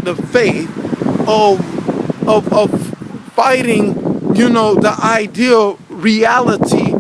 the faith of fighting, the ideal reality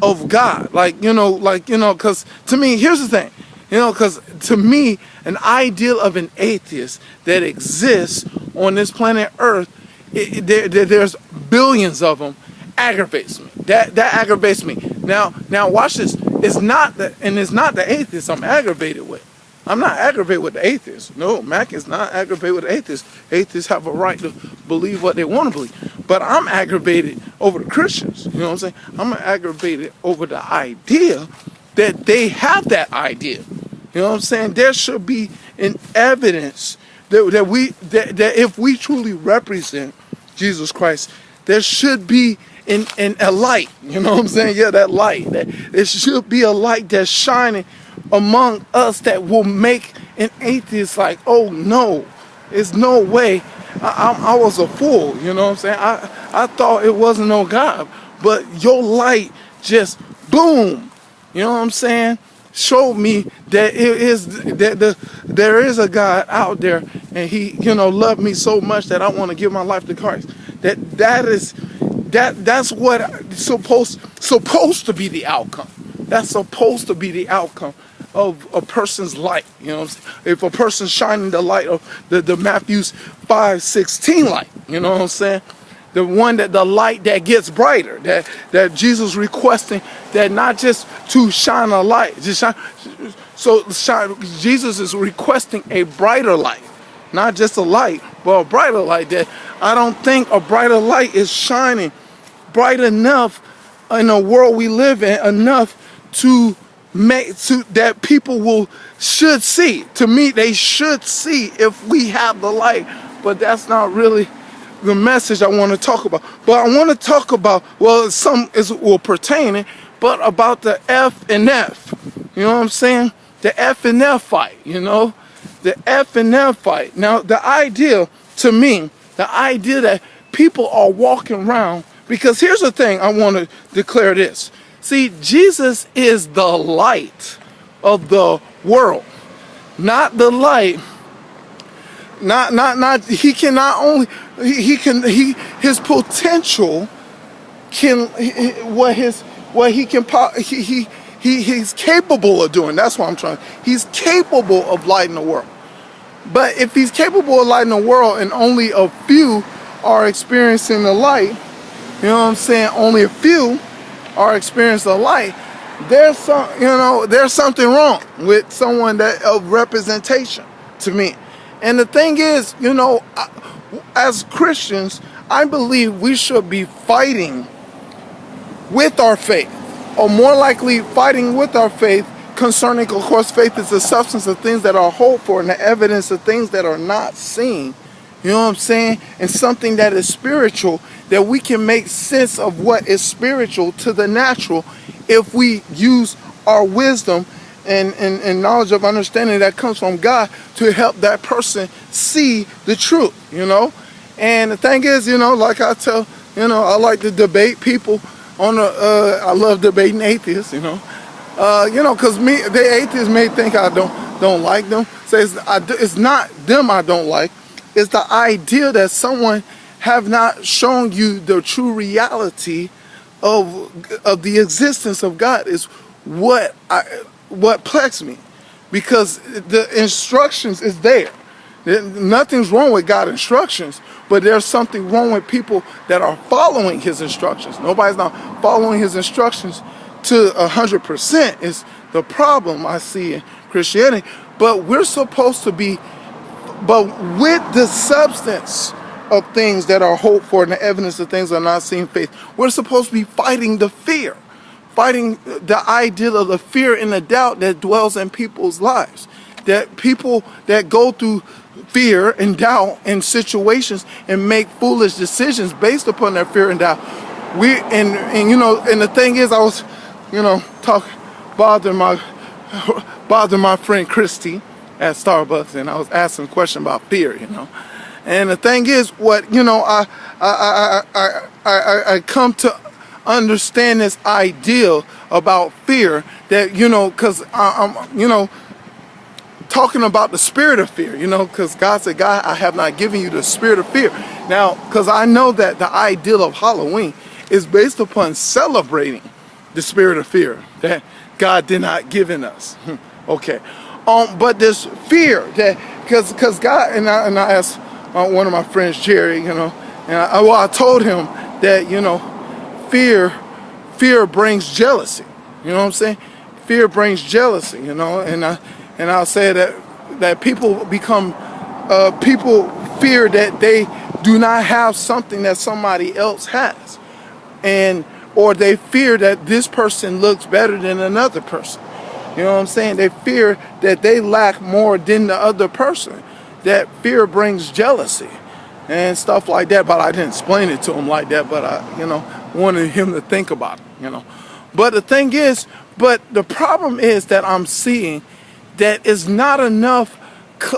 of God. Because to me, here's the thing, because to me, an ideal of an atheist that exists on this planet Earth, there's billions of them, aggravates me. That aggravates me. Now watch this. It's not the atheists I'm aggravated with. I'm not aggravated with the atheists. No, Mac is not aggravated with the atheists. Atheists have a right to believe what they want to believe. But I'm aggravated over the Christians. You know what I'm saying? I'm aggravated over the idea that they have that idea. You know what I'm saying? There should be an evidence that if we truly represent Jesus Christ, there should be a light. You know what I'm saying? Yeah, that light. There should be a light that's shining among us that will make an atheist like, oh no, there's no way. I was a fool. You know what I'm saying? I thought it wasn't no God, but your light just boom. You know what I'm saying? Showed me that there is a God out there, and He, loved me so much that I want to give my life to Christ. That's what supposed to be the outcome. That's supposed to be the outcome of a person's light. You know what I'm saying? If a person's shining the light of the Matthews 5:16 light, you know what I'm saying? The light that gets brighter, that Jesus requesting, that not just to shine a light, Jesus is requesting a brighter light, not just a light, but a brighter light. That I don't think a brighter light is shining bright enough in the world we live in, enough to that people should see. To me, they should see if we have the light, but that's not really the message I want to talk about. But I want to talk about, some will pertain it, but about the F and F. You know what I'm saying? The F and F fight, the F and F fight. Now, the idea that people are walking around, because here's the thing, I want to declare this. See, Jesus is the light of the world, not the light. He can not only, his potential can, he's capable of doing. That's what I'm trying. He's capable of lighting the world. But if he's capable of lighting the world and only a few are experiencing the light, you know what I'm saying? Only a few are experiencing the light. There's something wrong with someone that of representation to me. And the thing is, as Christians, I believe we should be fighting with our faith, or more likely fighting with our faith concerning, of course, faith is the substance of things that are hoped for and the evidence of things that are not seen. You know what I'm saying? And something that is spiritual, that we can make sense of what is spiritual to the natural if we use our wisdom and knowledge of understanding that comes from God to help that person see the truth, And the thing is, like I tell, I like to debate people I love debating atheists, because the atheists may think I don't like them. It's not them I don't like. It's the idea that someone have not shown you the true reality of the existence of God is what plagues me, because the instructions is there. Nothing's wrong with God's instructions, but there's something wrong with people that are following His instructions. Nobody's not following His instructions to 100% is the problem I see in Christianity. But we're supposed to be, but with the substance of things that are hoped for and the evidence of things that are not seen, faith, we're supposed to be fighting the fear. Fighting the idea of the fear and the doubt that dwells in people's lives. That people that go through fear and doubt in situations and make foolish decisions based upon their fear and doubt. And the thing is, I was, bothering my friend Christy at Starbucks, and I was asking a question about fear, And the thing is, I come to understand this ideal about fear that, because talking about the spirit of fear, you know, because God said, God, I have not given you the spirit of fear. Now, because I know that the ideal of Halloween is based upon celebrating the spirit of fear that God did not give in us. Okay. But this fear that, because God, and I asked one of my friends, Jerry, you know, and I told him that, you know, fear brings jealousy. You know what I'm saying? Fear brings jealousy, you know, and I'll say that people become, people fear that they do not have something that somebody else has, or they fear that this person looks better than another person. You know what I'm saying? They fear that they lack more than the other person. That fear brings jealousy and stuff like that. But I didn't explain it to him like that. But I, you know, wanted him to think about it. You know. But the thing is, but the problem is that I'm seeing that it's not enough.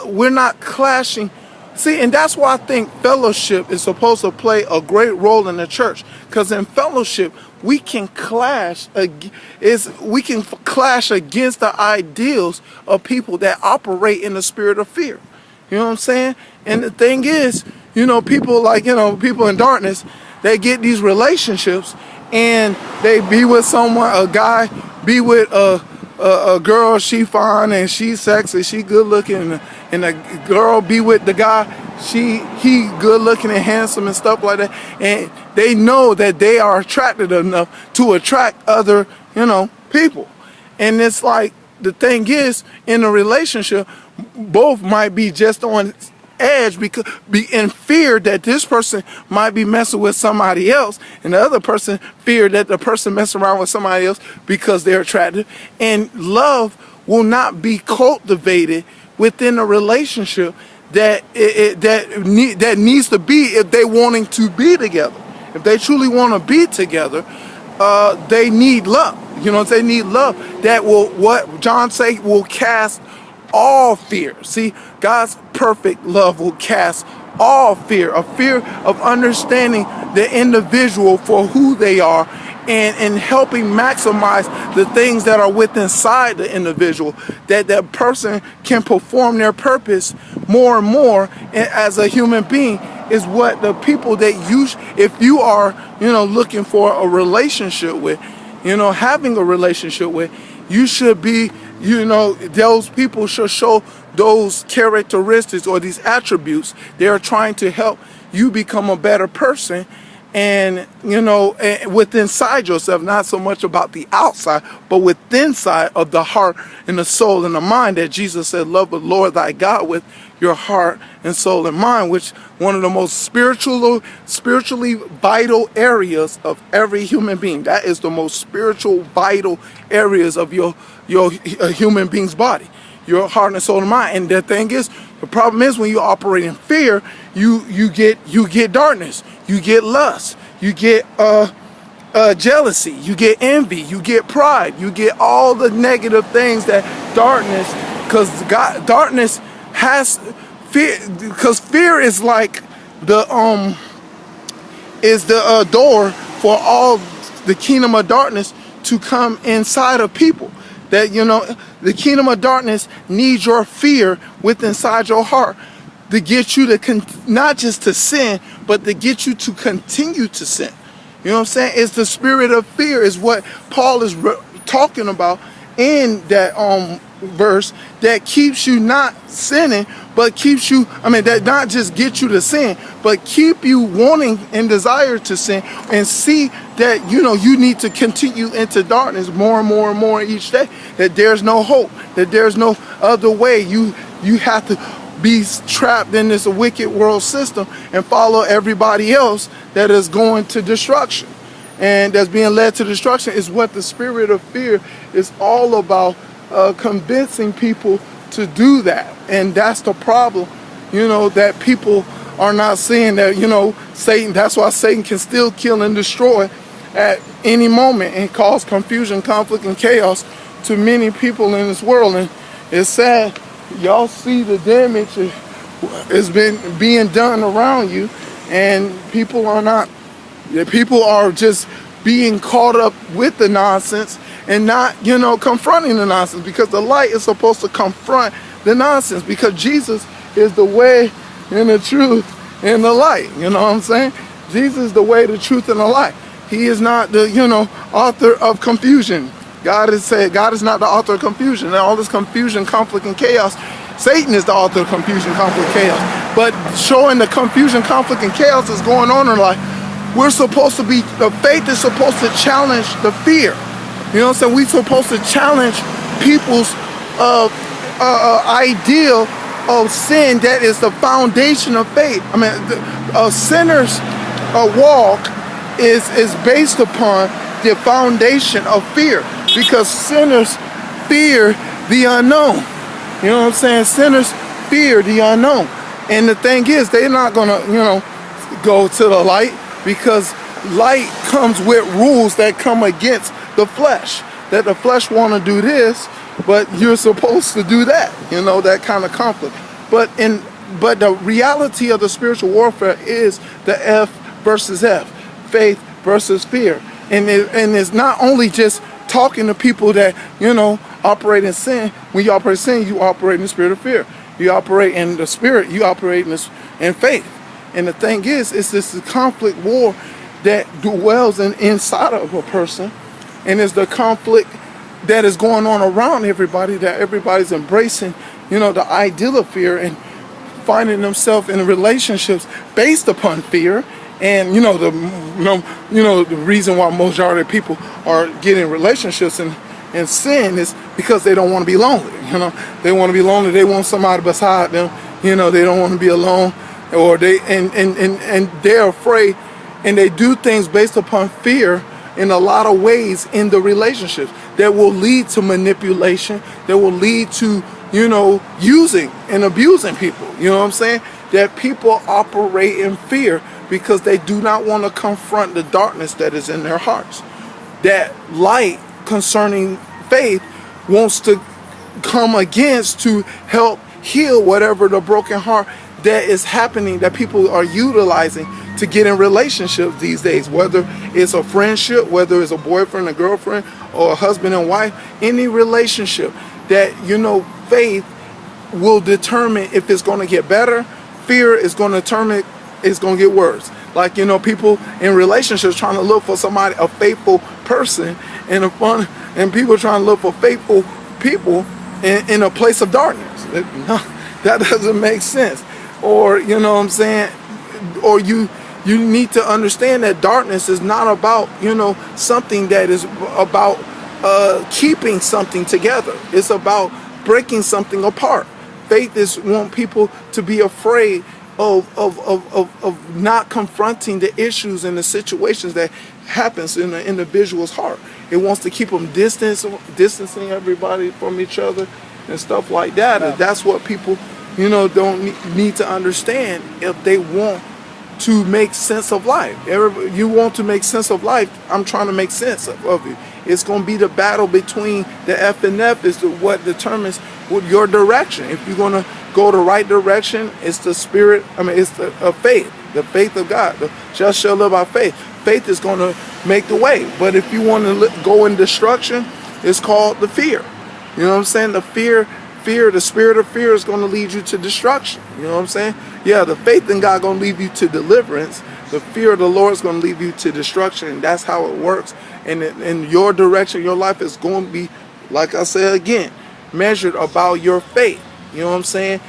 We're not clashing. See, and that's why I think fellowship is supposed to play a great role in the church. Because in fellowship, we can clash against the ideals of people that operate in the spirit of fear. You know what I'm saying? And the thing is, you know, people like, you know, people in darkness, they get these relationships and they be with someone, a guy, be with a girl, she fine and she sexy, she good looking, and the girl be with the guy, he good looking and handsome and stuff like that, and they know that they are attracted enough to attract other, you know, people. And it's like, the thing is, in a relationship, both might be just on edge because be in fear that this person might be messing with somebody else, and the other person fear that the person messing around with somebody else because they're attractive. And love will not be cultivated within a relationship that needs to be, if they wanting to be together. If they truly want to be together, they need love. You know, they need love that will, what John say, will cast all fear. See, God's perfect love will cast all fear, a fear of understanding the individual for who they are, and helping maximize the things that are within inside the individual, that that person can perform their purpose more and more as a human being, is what the people that you, if you are, you know, looking for a relationship with, you know, having a relationship with, you should be, you know, those people should show those characteristics or these attributes. They're trying to help you become a better person. And, you know, within inside yourself, not so much about the outside, but within side of the heart and the soul and the mind, that Jesus said, love the Lord thy God with your heart and soul and mind, which one of the most spiritually vital areas of every human being. That is the most spiritual, vital areas of your human being's body, your heart and soul and mind. And the thing is, the problem is, when you operate in fear, you get darkness, you get lust, you get jealousy, you get envy, you get pride, you get all the negative things that darkness, because darkness has fear, because fear is like the door for all the kingdom of darkness to come inside of people. That, you know, the kingdom of darkness needs your fear within inside your heart to get you to not just to sin, but to get you to continue to sin. You know what I'm saying? It's the spirit of fear is what Paul is talking about in that verse, that keeps you not sinning, but keeps you, that not just get you to sin, but keep you wanting and desire to sin, and see that, you know, you need to continue into darkness more and more and more each day, that there's no hope, that there's no other way. You have to be trapped in this wicked world system and follow everybody else that is going to destruction and that's being led to destruction. Is what the spirit of fear is all about, convincing people to do that. And that's the problem, you know, that people are not seeing, that, you know, Satan, that's why Satan can still kill and destroy at any moment and cause confusion, conflict, and chaos to many people in this world. And it's sad, y'all see the damage has been being done around you, and people are just being caught up with the nonsense and not, you know, confronting the nonsense, because the light is supposed to confront the nonsense, because Jesus is the way and the truth and the light. You know what I'm saying? Jesus is the way, the truth, and the light. He is not the, author of confusion. God is not the author of confusion. And all this confusion, conflict, and chaos, Satan is the author of confusion, conflict, chaos. But showing the confusion, conflict, and chaos is going on in life, we're supposed to be, the faith is supposed to challenge the fear. You know what I'm saying? We're supposed to challenge people's ideal of sin that is the foundation of faith. I mean, a sinner's walk is based upon the foundation of fear, because sinners fear the unknown. You know what I'm saying? Sinners fear the unknown. And the thing is, they're not going to, go to the light, because light comes with rules that come against the flesh. That the flesh want to do this, but you're supposed to do that. That kind of conflict. But the reality of the spiritual warfare is the F versus F, faith versus fear. And it's not only just talking to people that, operate in sin. When you operate in sin, you operate in the spirit of fear. You operate in the spirit, you operate in faith. And the thing is, it's this conflict war that dwells inside of a person. And it's the conflict that is going on around everybody, that everybody's embracing, the ideal of fear and finding themselves in relationships based upon fear. And the reason why majority of people are getting relationships and sin is because they don't want to be lonely. They want to be lonely. They want somebody beside them. They don't want to be alone, or and they're afraid, and they do things based upon fear in a lot of ways in the relationships that will lead to manipulation, that will lead to using and abusing people. You know what I'm saying? That people operate in fear because they do not want to confront the darkness that is in their hearts. That light concerning faith wants to come against to help heal whatever the broken heart that is happening, that people are utilizing to get in relationships these days, whether it's a friendship, whether it's a boyfriend and girlfriend, or a husband and wife. Any relationship that faith will determine if it's going to get better. Fear is going to determine it's going to get worse. Like, people in relationships trying to look for somebody, a faithful person, and people trying to look for faithful people in a place of darkness. That doesn't make sense. Or, what I'm saying? Or you need to understand that darkness is not about, something that is about keeping something together. It's about breaking something apart. Faith is want people to be afraid of not confronting the issues and the situations that happens in the individual's heart. It wants to keep them distancing everybody from each other and stuff like that. Yeah. And that's what people, don't need to understand if they want to make sense of life. You want to make sense of life. I'm trying to make sense of it. It's going to be the battle between the F and F is what determines what your direction. If you're going to go the right direction, it's the spirit. It's the faith of God. The just shall live by faith. Faith is going to make the way. But if you want to go in destruction, it's called the fear. You know what I'm saying? The fear, the spirit of fear is going to lead you to destruction. You know what I'm saying? Yeah, the faith in God going to lead you to deliverance. The fear of the Lord is going to lead you to destruction. And that's how it works. And in your direction, your life is going to be, like I said again, measured about your faith. You know what I'm saying?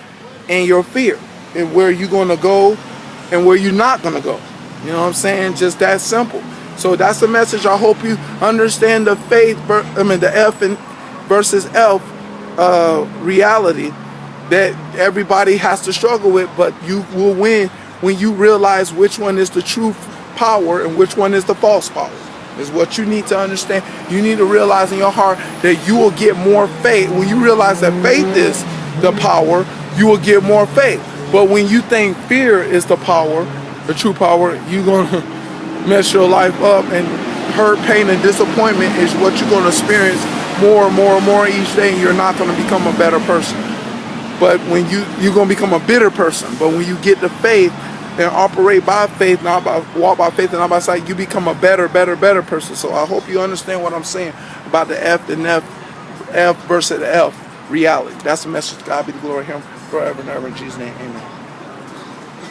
And your fear. And where you're going to go and where you're not going to go. You know what I'm saying? Just that simple. So that's the message. I hope you understand the faith, the F and versus F reality that everybody has to struggle with, but you will win when you realize which one is the true power and which one is the false power. Is what you need to understand. You need to realize in your heart that you will get more faith. When you realize that faith is the power, you will get more faith. But when you think fear is the power, the true power, you're going to mess your life up, and hurt, pain, and disappointment is what you're going to experience more and more and more each day, and you're not going to become a better person. But when you're going to become a bitter person. But when you get the faith and operate by faith, walk by faith and not by sight, you become a better person. So I hope you understand what I'm saying about the F and F versus the F. reality. That's the message. God be the glory, him forever and ever. In Jesus' name, amen.